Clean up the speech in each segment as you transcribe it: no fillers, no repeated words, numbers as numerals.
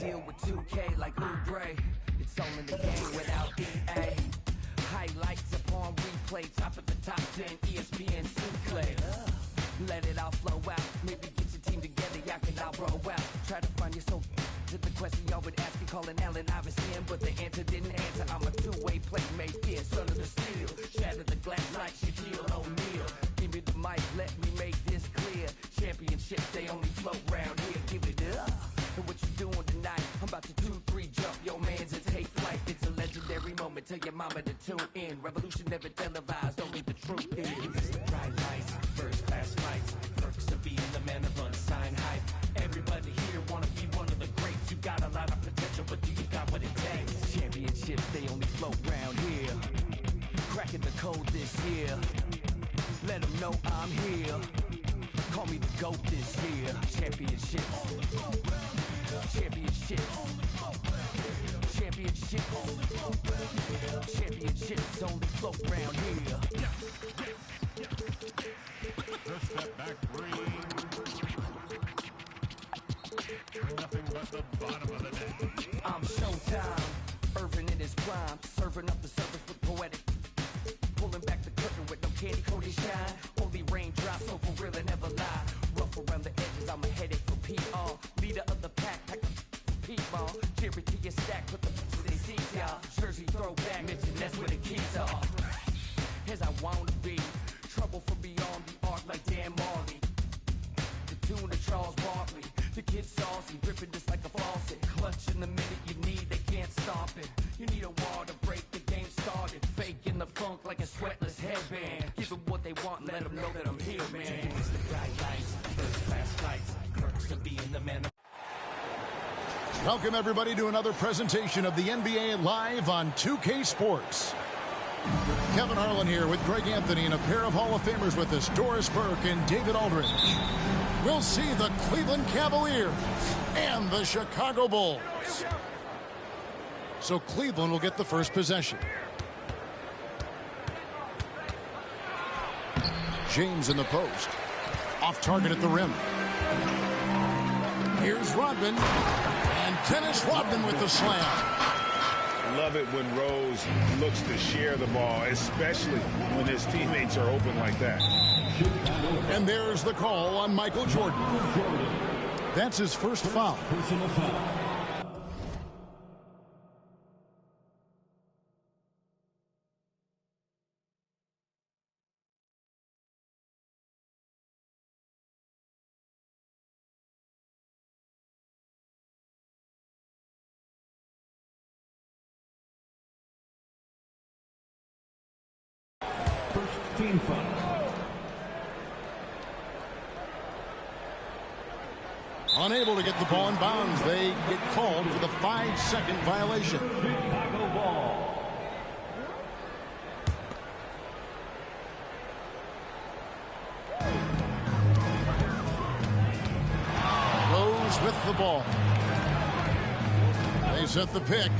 deal with 2K like Oubre. It's all in the game without EA. Highlights upon replay, top of the top 10, ESPN Sinclair. Let it all flow out, maybe get your team together, y'all can all roll out. Try to find your soul to the question y'all would ask me, calling Allen Iverson, but the answer didn't answer. I'm a two-way playmaker, son of the steel. Shatter the glass like Shaquille O'Neal. Give me the mic, let me make this clear. Championships, they only float round here, give it up. And what you doing tonight? I'm about to 2-3 jump your mans and take flight. It's a legendary moment, tell your mama to tune in. Revolution never televised, only the truth is. It's the bright lights, first class flights. Perks of being the man of unsigned hype. Everybody here wanna be one of the greats. You got a lot of potential, but do you got what it takes? Championships, they only float round here. Cracking the code this year. Let them know I'm here. Call me the GOAT this year. Championships. Championships. Championships. Championships only float round here. First step back three. Nothing but the bottom of the net. I'm Showtime. Irvin in his prime. Serving up the service with poetic. Pulling back the curtain with no candy coated shine. Only raindrops, so for real and never lie. Rough around the edges, I'm a headache for PR. Leader of the pack, pack P-ball. Jerry to your stack, put the to their seats, y'all. Jersey throwback, mention that's where the keys are. As I wanna be, trouble from beyond the arc like Dan Marley. The tune of Charles Barkley. The kid saucy, ripping just like a faucet. Clutch in the minute you need, they can't stop it. You need a wall to break the game started. Faking the funk like a sweatless headband. Give them what they want, let them know that I'm here, man. It's the bright lights, first class flights. Perks of being the man of... Welcome, everybody, to another presentation of the NBA live on 2K Sports. Kevin Harlan here with Greg Anthony and a pair of Hall of Famers with us, Doris Burke and David Aldridge. We'll see the Cleveland Cavaliers and the Chicago Bulls. So Cleveland will get the first possession. James in the post. Off target at the rim. Here's Rodman. And Dennis Rodman with the slam. Love it when Rose looks to share the ball, especially when his teammates are open like that. And there's the call on Michael Jordan. That's his first foul. Personal foul. First team foul. Unable to get the ball in bounds. They get called for the 5-second violation. Chicago ball. Rose with the ball. They set the pick.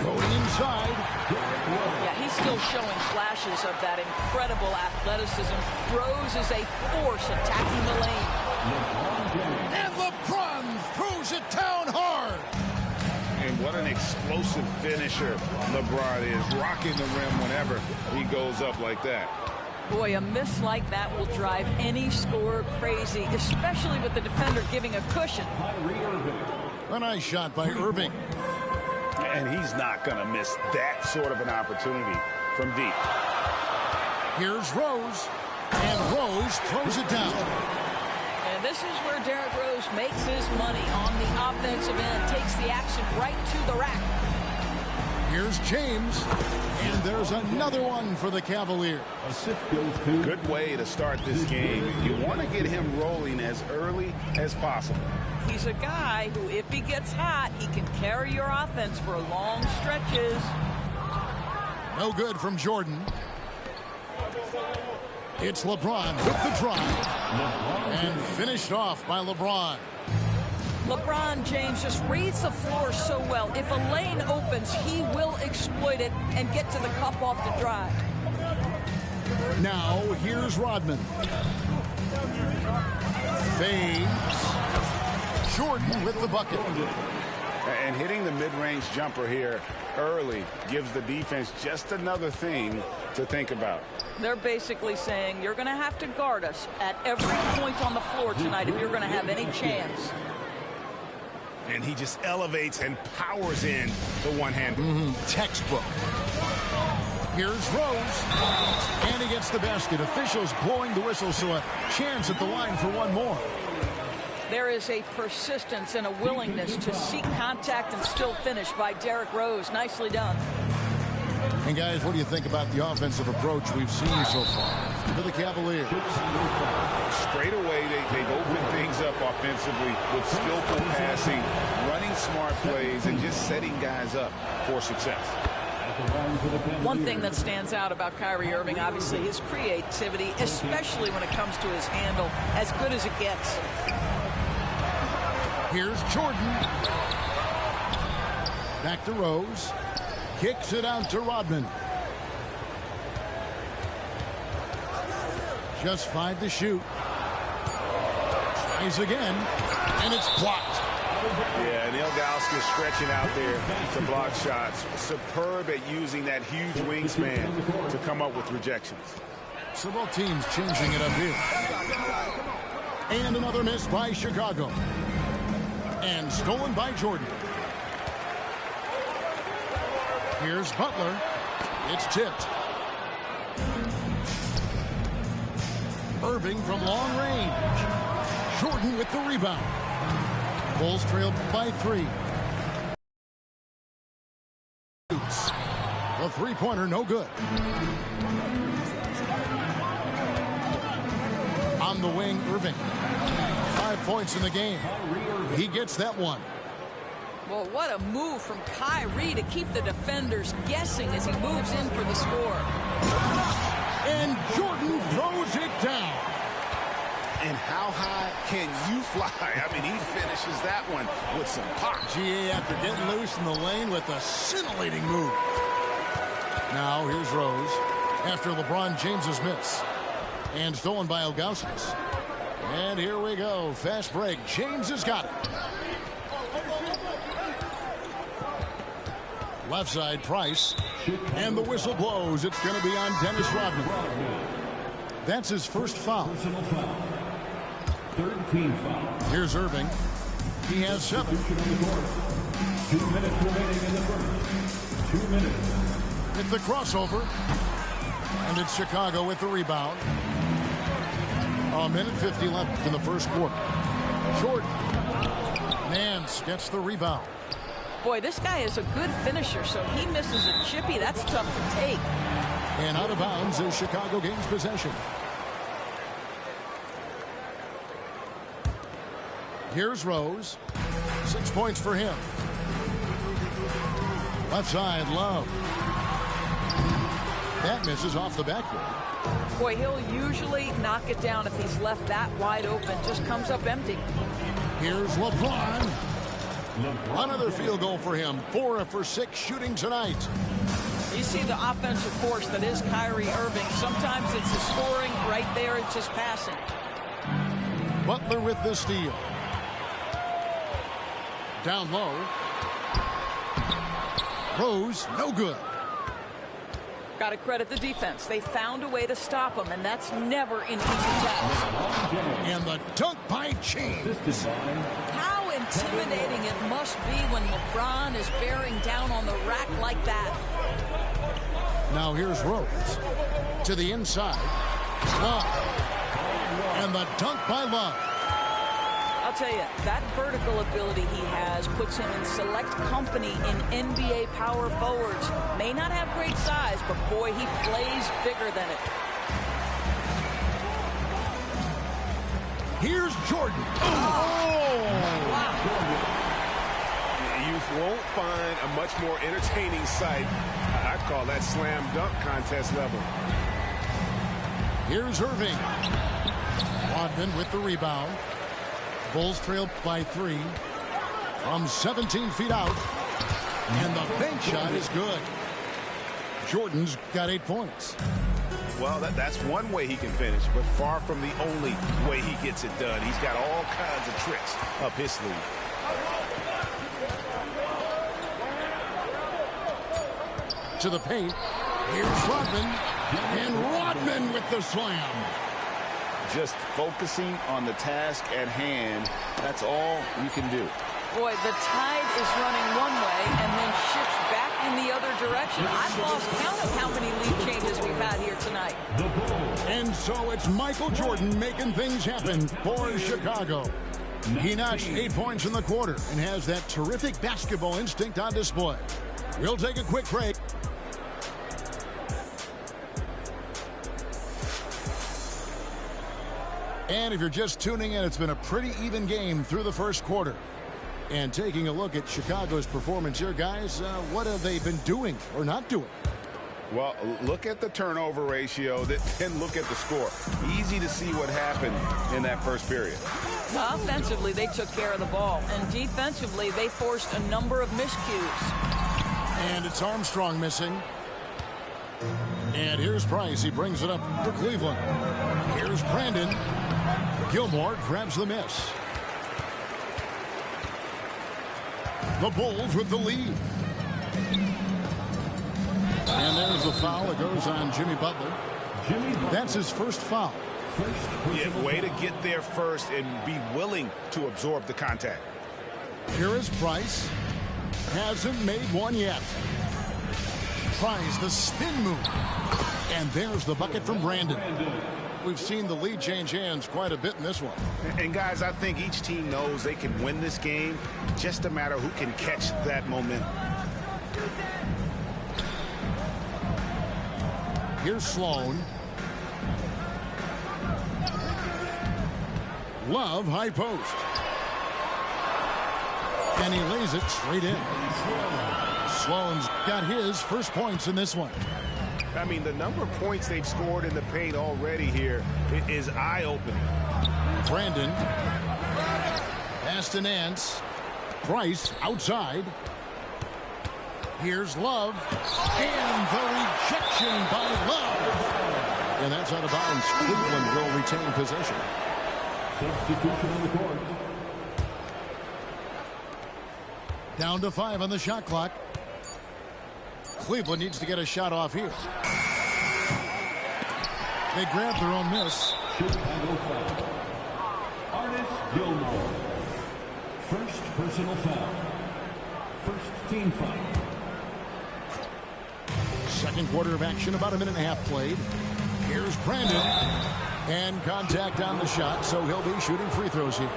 Going inside. Yeah, he's still showing flashes of that incredible athleticism. Rose is a force attacking the lane. And LeBron throws it down hard. And what an explosive finisher LeBron is, rocking the rim whenever he goes up like that. Boy, a miss like that will drive any scorer crazy, especially with the defender giving a cushion. A nice shot by Irving. And he's not going to miss that sort of an opportunity from deep. Here's Rose. And Rose throws it down. And this is where Derrick Rose makes his money on the offensive end, takes the action right to the rack. Here's James. And there's another one for the Cavaliers. Good way to start this game. You want to get him rolling as early as possible. He's a guy who, if he gets hot, he can carry your offense for long stretches. No good from Jordan. It's LeBron with the drive. And finished off by LeBron. LeBron James just reads the floor so well. If a lane opens, he will exploit it and get to the cup off the drive. Now, here's Rodman. Fades. Jordan with the bucket. And hitting the mid-range jumper here early gives the defense just another thing to think about. They're basically saying you're going to have to guard us at every point on the floor tonight if you're going to have any chance. And he just elevates and powers in the one-hander. Textbook. Here's Rose. And he gets the basket. Officials blowing the whistle, so a chance at the line for one more. There is a persistence and a willingness to seek contact and still finish by Derrick Rose. Nicely done. And guys, what do you think about the offensive approach we've seen so far to the Cavaliers? Straight away, they've opened things up offensively with skillful passing, running smart plays, and just setting guys up for success. One thing that stands out about Kyrie Irving, obviously, his creativity, especially when it comes to his handle, as good as it gets. Here's Jordan. Back to Rose. Kicks it out to Rodman. Just 5 to shoot. Tries again, and it's blocked. Yeah, and Ilgauskas stretching out there to block shots. Superb at using that huge wingspan to come up with rejections. So both teams changing it up here. And another miss by Chicago. And stolen by Jordan. Here's Butler. It's tipped. Irving from long range. Jordan with the rebound. Bulls trail by 3. The three-pointer no good. On the wing, Irving. 5 points in the game. He gets that one. Well, what a move from Kyrie to keep the defenders guessing as he moves in for the score. And Jordan throws it down. And how high can you fly? I mean, he finishes that one with some pop. GA after getting loose in the lane with a scintillating move. Now here's Rose after LeBron James's miss. And stolen by Ilgauskas. And here we go. Fast break. James has got it. Left side, Price. And the whistle blows. It's going to be on Dennis Rodman. That's his first foul. Third team foul. Here's Irving. He has 7. 2 minutes remaining in the first. 2 minutes. It's the crossover. And it's Chicago with the rebound. A minute 50 left in the first quarter. Jordan. Nance gets the rebound. Boy, this guy is a good finisher, so he misses a chippy. That's tough to take. And out of bounds as Chicago gains possession. Here's Rose. 6 points for him. Left side, Love. That misses off the backboard. Boy, he'll usually knock it down if he's left that wide open. Just comes up empty. Here's LeBron. Another field goal for him. 4 for 6 shooting tonight. You see the offensive force that is Kyrie Irving. Sometimes it's the scoring. Right there, it's just passing. Butler with the steal. Down low. Rose, no good. Got to credit the defense. They found a way to stop him, and that's never an easy task. And the dunk by James. How intimidating it must be when LeBron is bearing down on the rack like that. Now here's Rose. To the inside. Love. And the dunk by Love. I'll tell you, that vertical ability he has puts him in select company in NBA power forwards. May not have great size, but boy, he plays bigger than it. Here's Jordan. Wow. You won't find a much more entertaining sight. I call that slam dunk contest level. Here's Irving. Rodman with the rebound. Bulls trail by 3 from 17 feet out. And the bank shot is good. Jordan's got 8 points. Well, that's one way he can finish, but far from the only way he gets it done. He's got all kinds of tricks up his sleeve. to the paint. Here's Rodman. And Rodman with the slam. Just focusing on the task at hand. That's all you can do. Boy, the tide is running one way and then shifts back in the other direction. I've lost count of how many lead changes we've had here tonight. And so it's Michael Jordan making things happen for Chicago. He notched 8 points in the quarter and has that terrific basketball instinct on display. We'll take a quick break. And if you're just tuning in, it's been a pretty even game through the first quarter. And taking a look at Chicago's performance here, guys, what have they been doing or not doing? Well, look at the turnover ratio, then look at the score. Easy to see what happened in that first period. Offensively, they took care of the ball. And defensively, they forced a number of miscues. And it's Armstrong missing. And here's Price. He brings it up for Cleveland. Here's Brandon. Gilmore grabs the miss. The Bulls with the lead. And there's the foul that goes on Jimmy Butler. That's his first foul. Yeah, way to get there first and be willing to absorb the contact. Here is Price. Hasn't made one yet. Tries the spin move. And there's the bucket from Brandon. We've seen the lead change hands quite a bit in this one. And guys, I think each team knows they can win this game. Just a matter who can catch that momentum. Here's Sloan. Love high post. And he lays it straight in. Sloan's got his first points in this one. I mean, the number of points they've scored in the paint already here is eye-opening. Brandon. Pass to Nance. Price outside. Here's Love. And the rejection by Love. And that's out of bounds. Cleveland will retain possession. Substitution on the court. Down to 5 on the shot clock. Cleveland needs to get a shot off here. They grab their own miss. Chicago foul. Artis Gilmore. First personal foul. First team foul. Second quarter of action, about a minute and a half played. Here's Brandon. And contact on the shot, so he'll be shooting free throws here.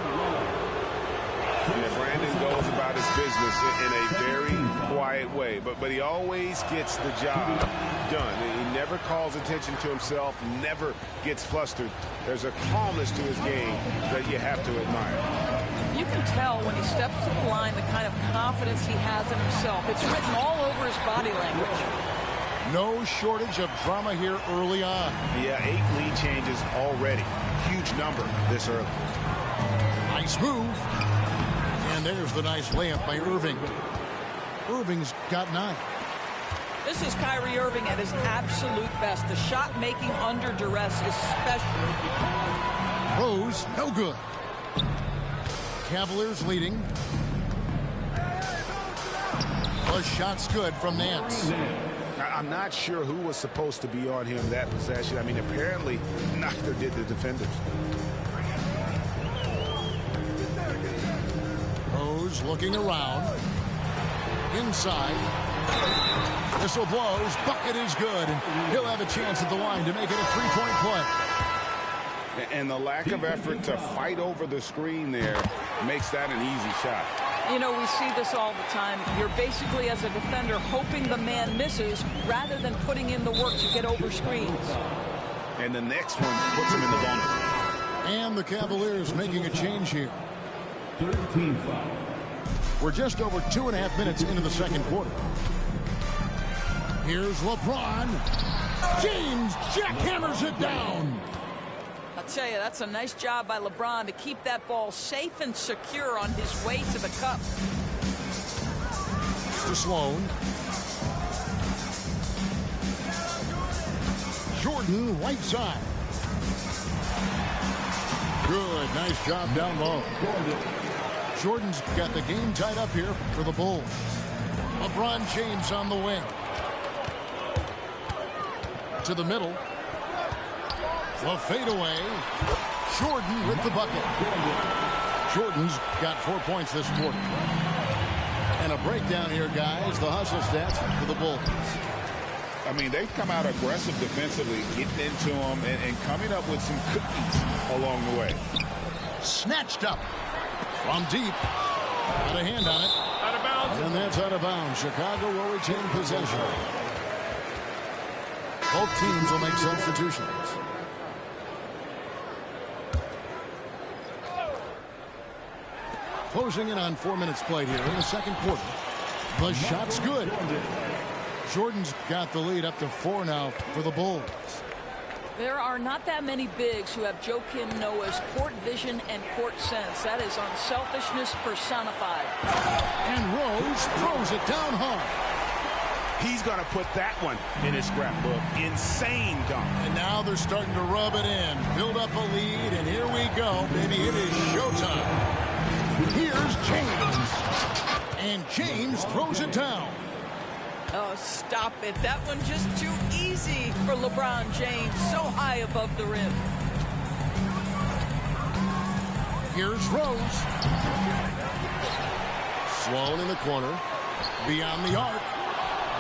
Yeah, Brandon goes about his business in a very quiet way, but he always gets the job done. He never calls attention to himself, never gets flustered. There's a calmness to his game that you have to admire. You can tell when he steps to the line the kind of confidence he has in himself. It's written all over his body language. No shortage of drama here early on. Yeah, 8 lead changes already. Huge number this early. Nice move. And there's the nice layup by Irving. Irving's got 9. This is Kyrie Irving at his absolute best. The shot making under duress is special. Rose, no good. Cavaliers leading. The shot's good from Nance. I'm not sure who was supposed to be on him that possession. I mean, apparently neither did the defenders. Rose looking around. Inside. Whistle blows. Bucket is good. And he'll have a chance at the line to make it a 3-point play. And the lack of effort to fight over the screen there makes that an easy shot. You know, we see this all the time. You're basically, as a defender, hoping the man misses rather than putting in the work to get over screens. And the next one puts him in the bonus. And the Cavaliers making a change here. 13 foul. We're just over 2.5 minutes into the second quarter. Here's LeBron. James jackhammers it down. I'll tell you, that's a nice job by LeBron to keep that ball safe and secure on his way to the cup. To Sloan. Jordan, right side. Good, nice job down low. Jordan's got the game tied up here for the Bulls. LeBron James on the wing. to the middle. The fadeaway. Jordan with the bucket. Jordan's got 4 points this quarter. And a breakdown here, guys. The hustle stats for the Bulls. I mean, they've come out aggressive defensively, getting into them and coming up with some cookies along the way. Snatched up from deep. Got a hand on it. Out of bounds. And that's out of bounds. Chicago will retain possession. Both teams will make substitutions. Closing in on 4 minutes played here in the second quarter. The shot's good. Jordan's got the lead up to 4 now for the Bulls. There are not that many bigs who have Joakim Noah's court vision and court sense. That is unselfishness personified. And Rose throws it down hard. He's going to put that one in his scrapbook. Insane dunk. And now they're starting to rub it in. Build up a lead, and here we go. Maybe it is showtime. Here's James. And James throws it down. Oh, stop it. That one just too easy for LeBron James. So high above the rim. Here's Rose. Sloan in the corner. Beyond the arc.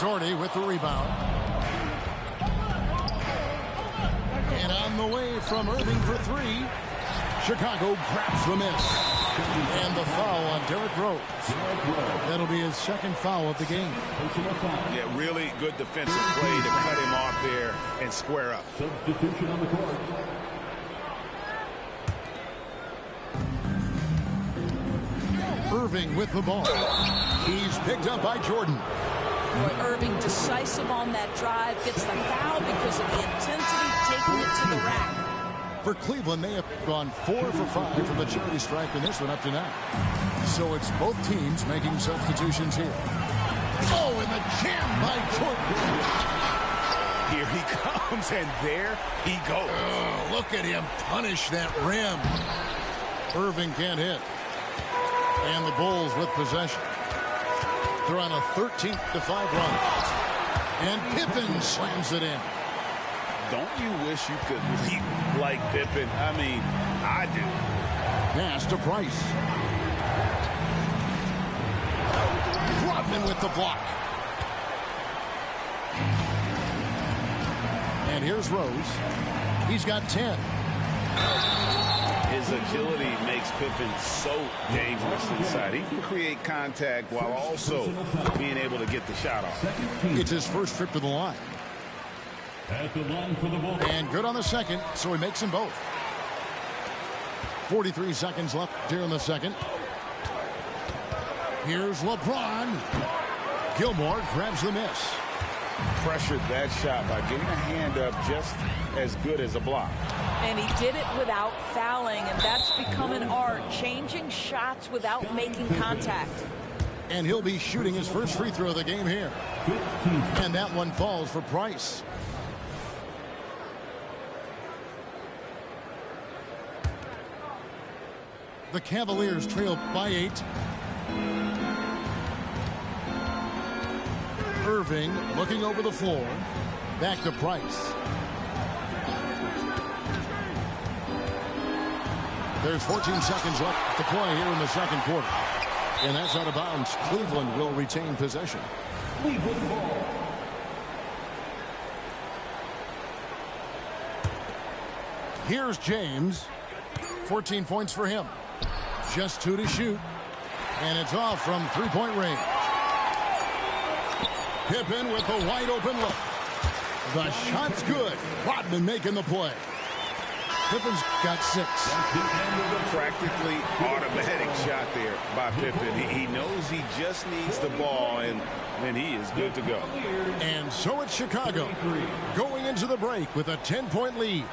Doherty with the rebound. And on the way from Irving for 3. Chicago grabs the miss. And the foul on Derrick Rose. That'll be his second foul of the game. Yeah, really good defensive play to cut him off there and square up. Substitution on the court. Irving with the ball. He's picked up by Jordan. Boy, Irving decisive on that drive. Gets the foul because of the intensity, taking it to the rack. For Cleveland, they have gone 4 for 5 from the charity stripe in this one up to now. So it's both teams making substitutions here. Oh, and the jam by Jordan. Here he comes, and there he goes. Oh, look at him punish that rim. Irving can't hit. And the Bulls with possession. They're on a 13-5 run. And Pippen slams it in. Don't you wish you could leap like Pippen? I mean, I do. Pass to Price. Rodman with the block. And here's Rose. He's got 10. His agility makes Pippen so dangerous inside. He can create contact while also being able to get the shot off. It's his first trip to the line. At the line for the Bulls. And good on the second, so he makes them both. 43 seconds left here in the second. Here's LeBron. Gilmore grabs the miss. Pressured that shot by getting a hand up just as good as a block. And he did it without fouling, and that's become an art, changing shots without making contact. And he'll be shooting his first free throw of the game here. And that one falls for Price. The Cavaliers trail by 8. Irving looking over the floor. Back to Price. There's 14 seconds left to play here in the second quarter. And that's out of bounds. Cleveland will retain possession. Cleveland ball. Here's James. 14 points for him. Just 2 to shoot. And it's off from three-point range. Pippen with a wide open look. The shot's good. Rodman making the play. Pippen's got 6. Practically automatic shot there by Pippen. He knows he just needs the ball, and then he is good to go. And so it's Chicago going into the break with a 10-point lead.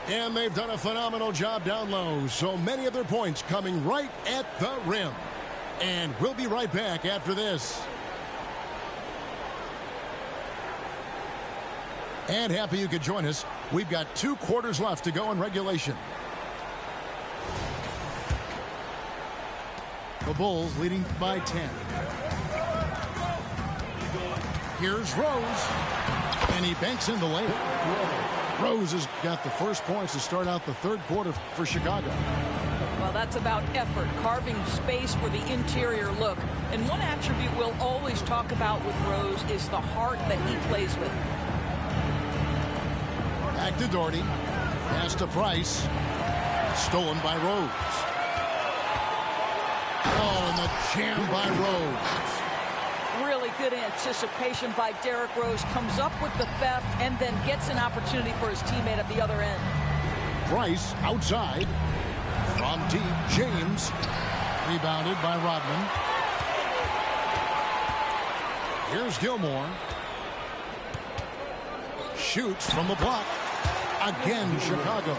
And they've done a phenomenal job down low. So many of their points coming right at the rim. And we'll be right back after this. And happy you could join us. We've got 2 quarters left to go in regulation. The Bulls leading by 10. Here's Rose. And he banks in the layup. Rose has got the first points to start out the third quarter for Chicago. Well, that's about effort, carving space for the interior look. And one attribute we'll always talk about with Rose is the heart that he plays with. Back to Doherty. Pass to Price. Stolen by Rose. Oh, and the jam by Rose. Really good anticipation by Derrick Rose. Comes up with the theft and then gets an opportunity for his teammate at the other end. Price outside. From deep, James. Rebounded by Rodman. Here's Gilmore. Shoots from the block. Again, Chicago.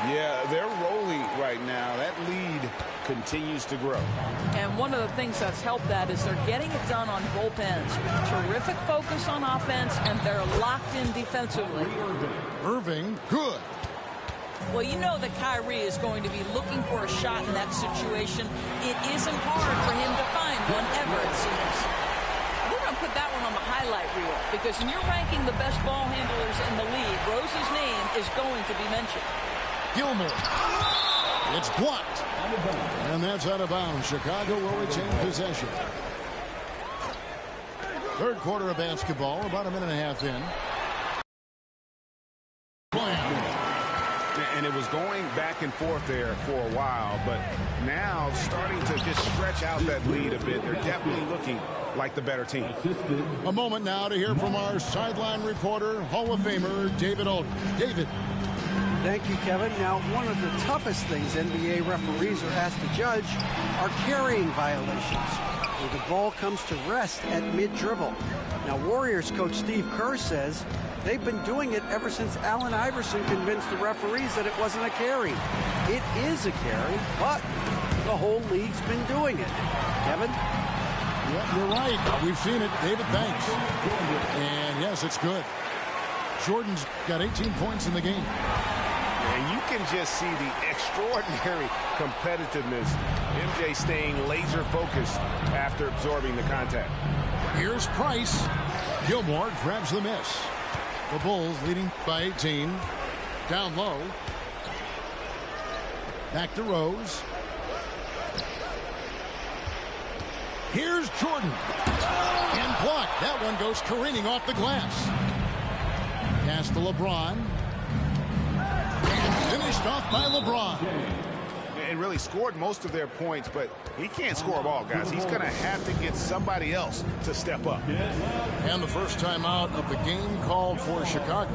Yeah, they're rolling right now. That lead continues to grow. And one of the things that's helped that is they're getting it done on both ends. Terrific focus on offense, and they're locked in defensively. Irving, good. Well, you know that Kyrie is going to be looking for a shot in that situation. It isn't hard for him to find one ever, it seems. We're going to put that one on the highlight reel because when you're ranking the best ball handlers in the league, Rose's name is going to be mentioned. Gilmore. It's blocked. And that's out of bounds. Chicago will retain possession. Third quarter of basketball, about a minute and a half in. And it was going back and forth there for a while, but now starting to just stretch out that lead a bit. They're definitely looking like the better team. A moment now to hear from our sideline reporter, Hall of Famer David Aldridge. David. Thank you, Kevin. Now, one of the toughest things NBA referees are asked to judge are carrying violations, where the ball comes to rest at mid-dribble. Now, Warriors coach Steve Kerr says they've been doing it ever since Allen Iverson convinced the referees that it wasn't a carry. It is a carry, but the whole league's been doing it. Kevin? Yeah, you're right. We've seen it. David Banks. And yes, it's good. Jordan's got 18 points in the game. And you can just see the extraordinary competitiveness. MJ staying laser focused after absorbing the contact. Here's Price. Gilmore grabs the miss. The Bulls leading by 18. Down low. Back to Rose. Here's Jordan. And blocked. That one goes careening off the glass. Pass to LeBron. And finished off by LeBron. And really scored most of their points, but he can't score a ball, guys. He's going to have to get somebody else to step up. And the first time out of the game called for Chicago.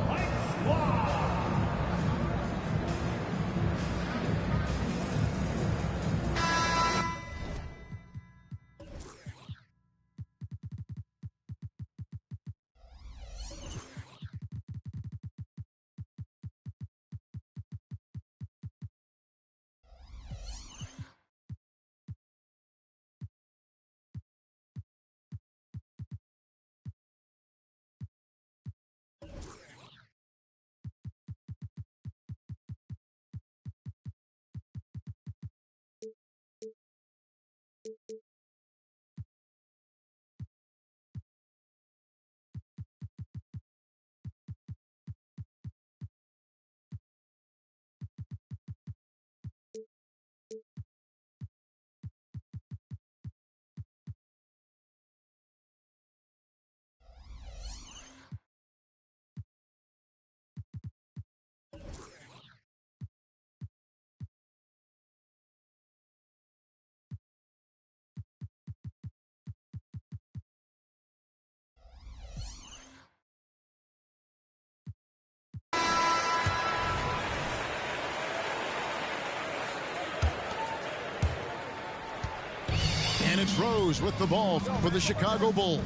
And it's Rose with the ball for the Chicago Bulls.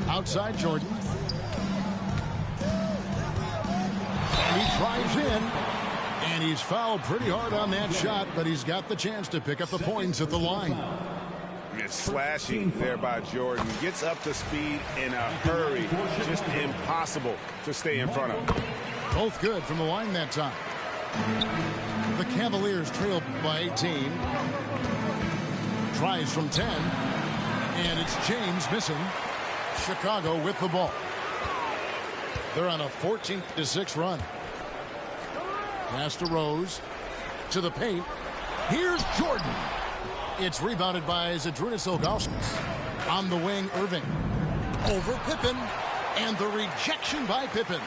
Outside Jordan. And he drives in. And he's fouled pretty hard on that shot, but he's got the chance to pick up the points at the line. It's slashing there by Jordan. Gets up to speed in a hurry. Just impossible to stay in front of. Both good from the line that time. The Cavaliers trail by 18. Tries from 10. And it's James missing. Chicago with the ball. They're on a 14-6 run. Pass to Rose. To the paint. Here's Jordan. It's rebounded by Zydrunas Ilgauskas. On the wing, Irving. Over Pippen. And the rejection by Pippen.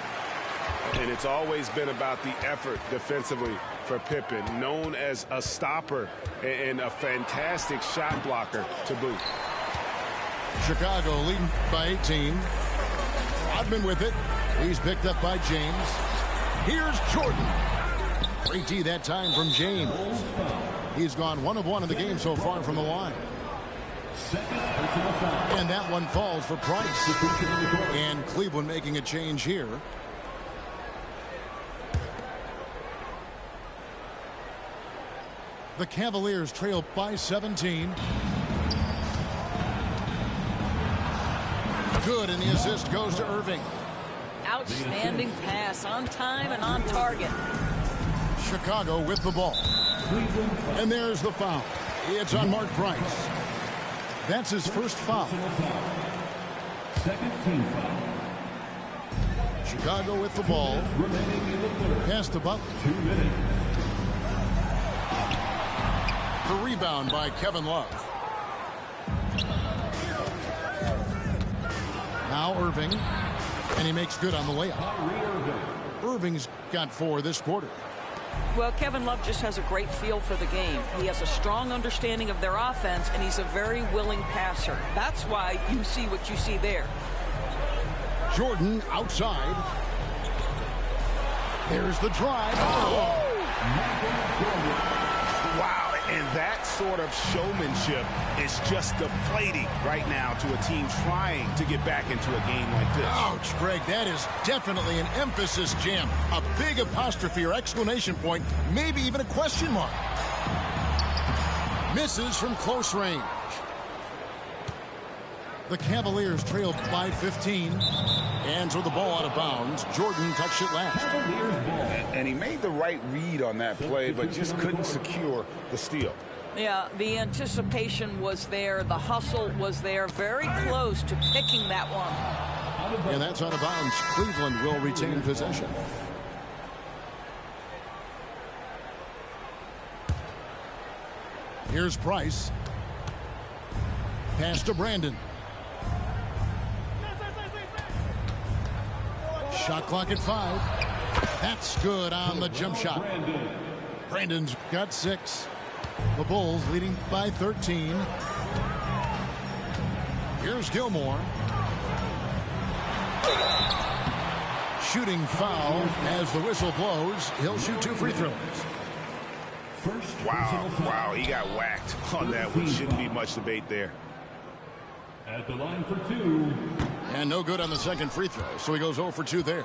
And it's always been about the effort defensively for Pippen, known as a stopper and a fantastic shot blocker to boot. Chicago leading by 18. Rodman with it. He's picked up by James. Here's Jordan. Great D that time from James. He's gone 1 of 1 in the game so far from the line. And that one falls for Price. And Cleveland making a change here. The Cavaliers trail by 17. Good, and the assist goes to Irving. Outstanding pass, on time and on target. Chicago with the ball. And there's the foul. It's on Mark Price. That's his first foul. Second team foul. Chicago with the ball. Pass to Butler. 2 minutes. The rebound by Kevin Love. Now Irving. And he makes good on the layup. Irving's got 4 this quarter. Well, Kevin Love just has a great feel for the game. He has a strong understanding of their offense, and he's a very willing passer. That's why you see what you see there. Jordan outside. There's the drive. Oh. Wow, and that sort of showmanship is just deflating right now to a team trying to get back into a game like this. Ouch, Greg, that is definitely an emphasis jam. A big apostrophe or exclamation point, maybe even a question mark. Misses from close range. The Cavaliers trailed by 15. And so the ball out of bounds. Jordan touched it last. And he made the right read on that play, but just couldn't secure the steal. Yeah, the anticipation was there. The hustle was there. Very close to picking that one. And that's out of bounds. Cleveland will retain possession. Here's Price. Pass to Brandon. Shot clock at 5. That's good on the jump shot. Brandon's got 6. The Bulls leading by 13. Here's Gilmore. Shooting foul as the whistle blows. He'll shoot 2 free throws. Wow, he got whacked on that one. Shouldn't be much debate there. At the line for 2. And no good on the second free throw, so he goes 0 for 2 there.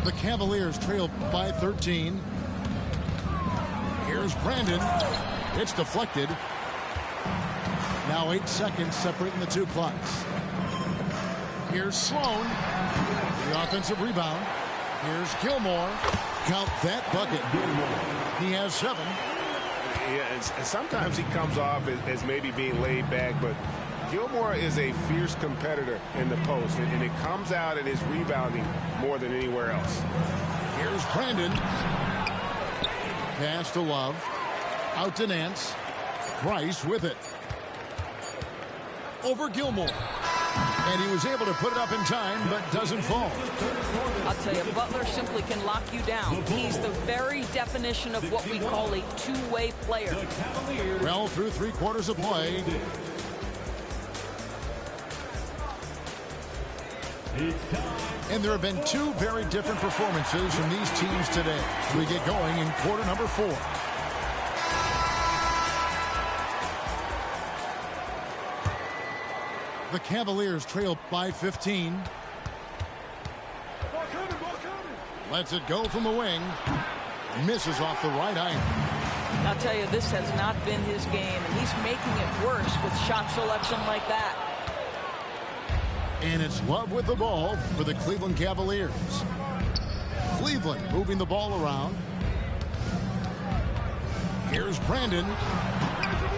The Cavaliers trail by 13. Here's Brandon. It's deflected. Now 8 seconds separating the 2 clocks. Here's Sloan. The offensive rebound. Here's Gilmore. Count that bucket. He has 7. Yeah, and sometimes he comes off as maybe being laid back, but Gilmore is a fierce competitor in the post, and it comes out in his rebounding more than anywhere else. Here's Brandon. Pass to Love. Out to Nance. Price with it. Over Gilmore. And he was able to put it up in time, but doesn't fall. I'll tell you, Butler simply can lock you down. He's the very definition of what we call a two-way player. Well, through 3 quarters of play. And there have been 2 very different performances from these teams today. We get going in quarter number 4. The Cavaliers trail by 15. Lets it go from the wing. Misses off the right iron. I'll tell you, this has not been his game, and he's making it worse with shot selection like that. And it's Love with the ball for the Cleveland Cavaliers. Cleveland moving the ball around. Here's Brandon.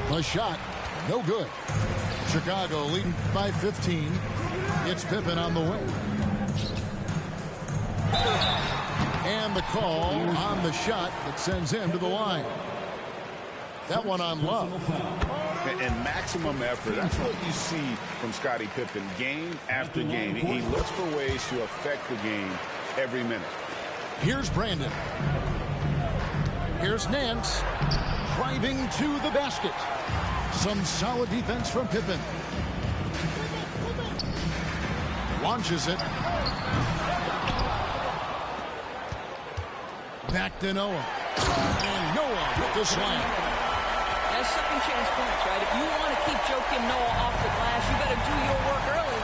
The shot, no good. Chicago leading by 15. It's Pippen on the wing. And the call on the shot that sends him to the line. That one on Love. And maximum effort. That's what you see from Scottie Pippen game after game. He looks for ways to affect the game every minute. Here's Brandon. Here's Nance. Driving to the basket. Some solid defense from Pippen. Launches it. Back to Noah. And Noah with the slam. That's second chance points, right? If you want to keep Joakim Noah off the glass, you better do your work early.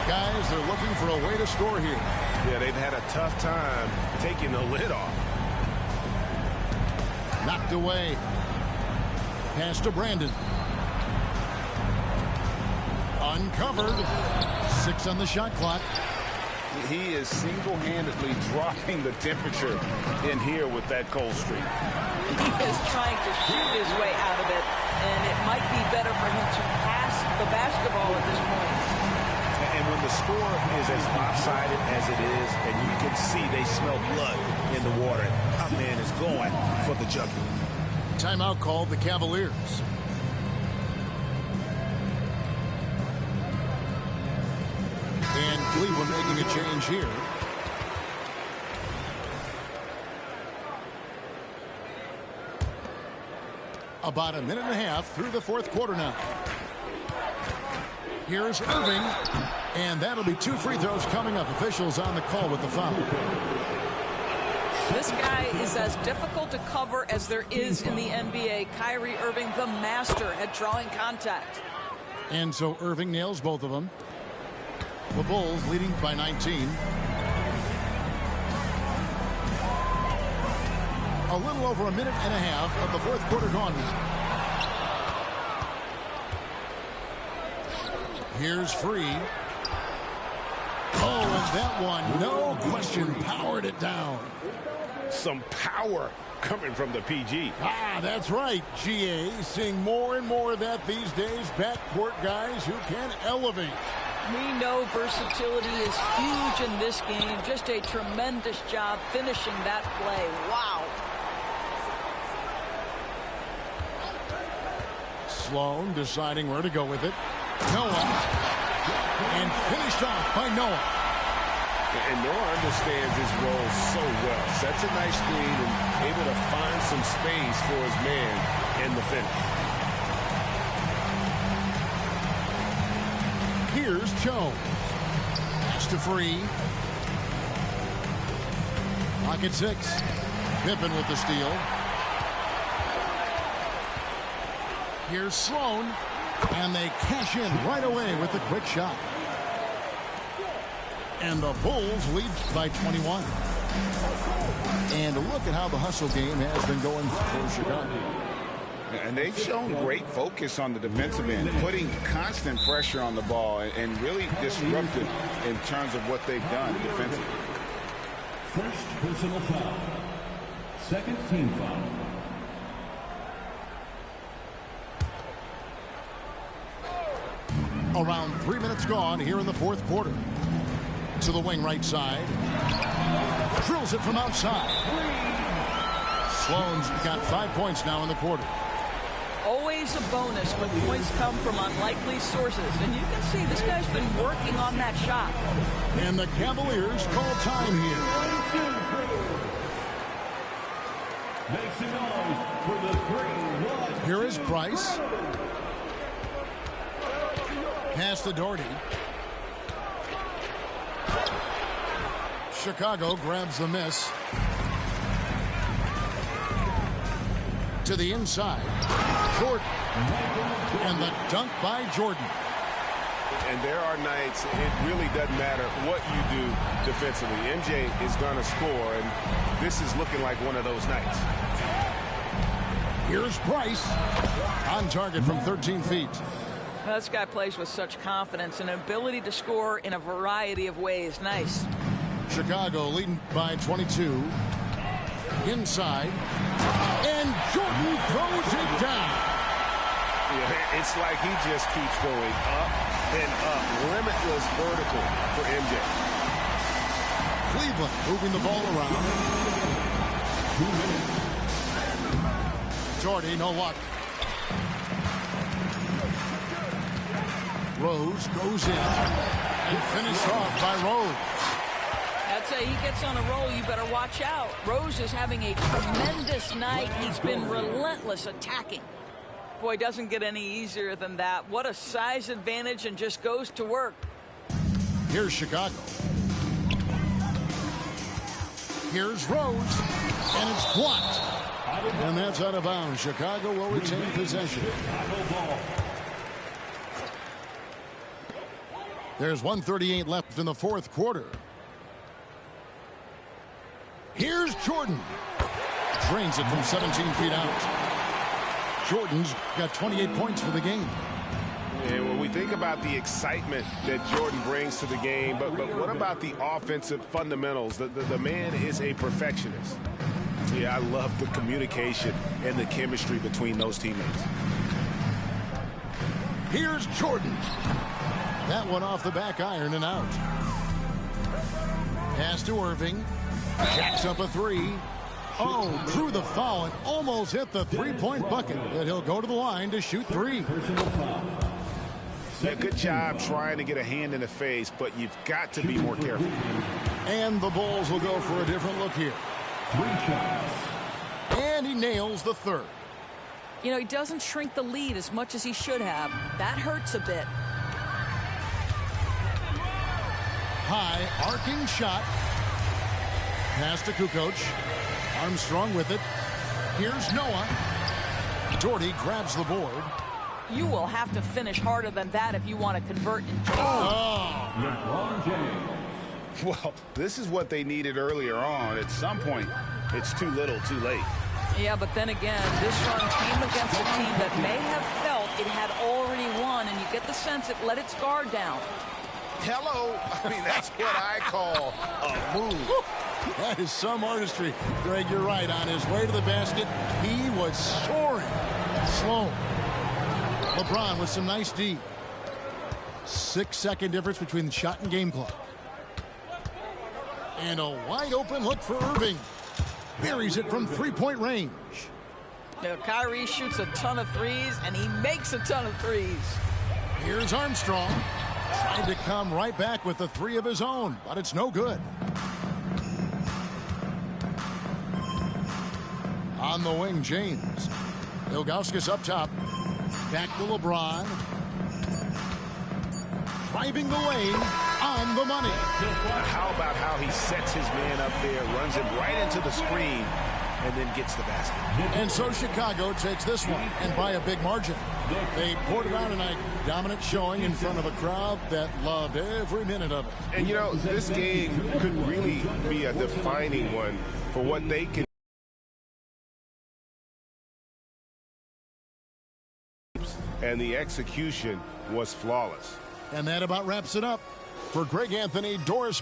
Guys, they're looking for a way to score here. Yeah, they've had a tough time taking the lid off. Knocked away. Pass to Brandon. Uncovered. 6 on the shot clock. He is single-handedly dropping the temperature in here with that cold streak. He is trying to shoot his way out of it, and it might be better for him to pass the basketball at this point. And when the score is as lopsided as it is, and you can see they smell blood in the water, our man is going for the jugular. Timeout called the Cavaliers. And Cleveland making a change here. About a minute and a half through the fourth quarter now. Here's Irving. And that'll be 2 free throws coming up. Officials on the call with the foul. This guy is as difficult to cover as there is in the NBA. Kyrie Irving, the master at drawing contact. And so Irving nails both of them. The Bulls leading by 19. A little over a minute and a half of the fourth quarter gone now. Here's Free. Oh, and that one, no question, powered it down. Some power coming from the PG. Ah, that's right, GA. Seeing more and more of that these days. Backcourt guys who can elevate. We know versatility is huge in this game. Just a tremendous job finishing that play. Wow. Sloan deciding where to go with it. Noah. And finished off by Noah. And Noah understands his role so well. Sets a nice screen and able to find some space for his man in the finish. Here's Jones. Pass to Free. Pocket 6. Pippen with the steal. Here's Sloan. And they cash in right away with the quick shot. And the Bulls lead by 21. And look at how the hustle game has been going for Chicago. And they've shown great focus on the defensive end, putting constant pressure on the ball and really disruptive in terms of what they've done defensively. First personal foul. Second team foul. Around 3 minutes gone here in the fourth quarter. To the wing right side. Drills it from outside. Sloan's got 5 points now in the quarter. Always a bonus when points come from unlikely sources. And you can see this guy's been working on that shot. And the Cavaliers call time here. Make some noise for the 3-1. Here is Price. Pass to Doherty. Chicago grabs the miss. To the inside. Jordan. And the dunk by Jordan. And there are nights it really doesn't matter what you do defensively. MJ is going to score, and this is looking like one of those nights. Here's Price. On target from 13 feet. This guy plays with such confidence and an ability to score in a variety of ways. Nice. Chicago leading by 22. Inside. And Jordan throws it down. Yeah, it's like he just keeps going up and up. Limitless vertical for MJ. Cleveland moving the ball around. 2 minutes. Jordy, no luck. Rose goes in and finished off by Rose. I'd say he gets on a roll, you better watch out. Rose is having a tremendous night. He's been relentless attacking. Boy, doesn't get any easier than that. What a size advantage, and just goes to work. Here's Chicago. Here's Rose, and it's blocked. And that's out of bounds. Chicago will retain possession. There's 1:38 left in the fourth quarter. Here's Jordan. Drains it from 17 feet out. Jordan's got 28 points for the game. And when we think about the excitement that Jordan brings to the game, but what about the offensive fundamentals? The man is a perfectionist. Yeah, I love the communication and the chemistry between those teammates. Here's Jordan. That one off the back iron and out. Pass to Irving. Jacks up a three. Oh, drew the foul and almost hit the three-point bucket. But he'll go to the line to shoot three. Yeah, good job trying to get a hand in the face, but you've got to be more careful. And the Bulls will go for a different look here. 3 shots. And he nails the third. You know, he doesn't shrink the lead as much as he should have. That hurts a bit. High arcing shot. Pass to Kukoc. Armstrong with it. Here's Noah. Doherty grabs the board. You will have to finish harder than that if you want to convert. LeBron James. Well, this is what they needed earlier on. At some point, it's too little, too late. Yeah, but then again, this run came against a team that may have felt it had already won, and you get the sense it let its guard down. Hello. I mean, that's what I call a move. That is some artistry. Greg, you're right. On his way to the basket, he was soaring. Slow. LeBron with some nice D. 6-second difference between the shot and game clock. And a wide open look for Irving. Buries it from three-point range. Now, Kyrie shoots a ton of threes, and he makes a ton of threes. Here's Armstrong. Tried to come right back with the three of his own, but it's no good. On the wing, James. Ilgauskas up top. Back to LeBron. Driving the lane on the money. How about how he sets his man up there, runs him right into the screen, and then gets the basket. And so Chicago takes this one, and by a big margin. They poured it out tonight. Dominant showing in front of a crowd that loved every minute of it. And, you know, this game could really be a defining one for what they can. And the execution was flawless. And that about wraps it up. For Greg Anthony, Doris.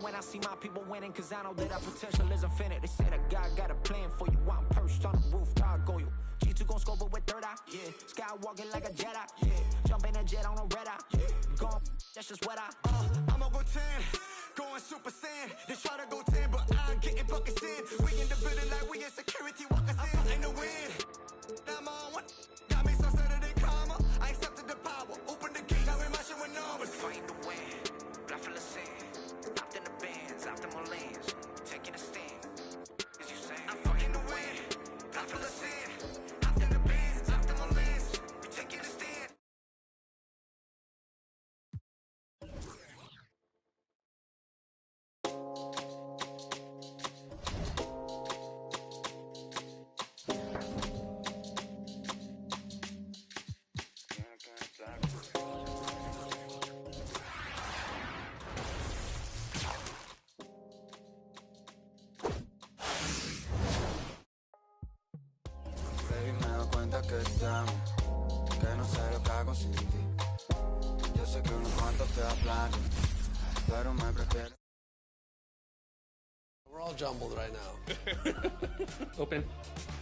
When I see my people winning, cause I know that our potential is infinite. They said a God got a plan for you. I'm perched on the roof, go you. G2 gon' scope it with third eye, yeah. Skywalking like a Jedi, yeah. Jump in a jet on a red eye, yeah. Gone, that's just what I'm gonna go 10, going super saiyan. They try to go 10, but I'm getting buckets in. We in the building like we in security, walk us in. I'm in the wind, now I'm on one. Got me so Saturday karma. I accepted the power, open the gate. Now we're marching with numbers. Fighting the wind, I feel the sand. Hopped in the bands, optimal lanes, taking a stand. As you say, I'm fighting the wind, I feel the sand. Hopped in the bands, optimal lanes, we taking a stand. cuenta que te amo, que no sé lo que hago sin ti. Yo sé que unos cuantos te hablan, pero me prefiero. We're all jumbled right now. Open.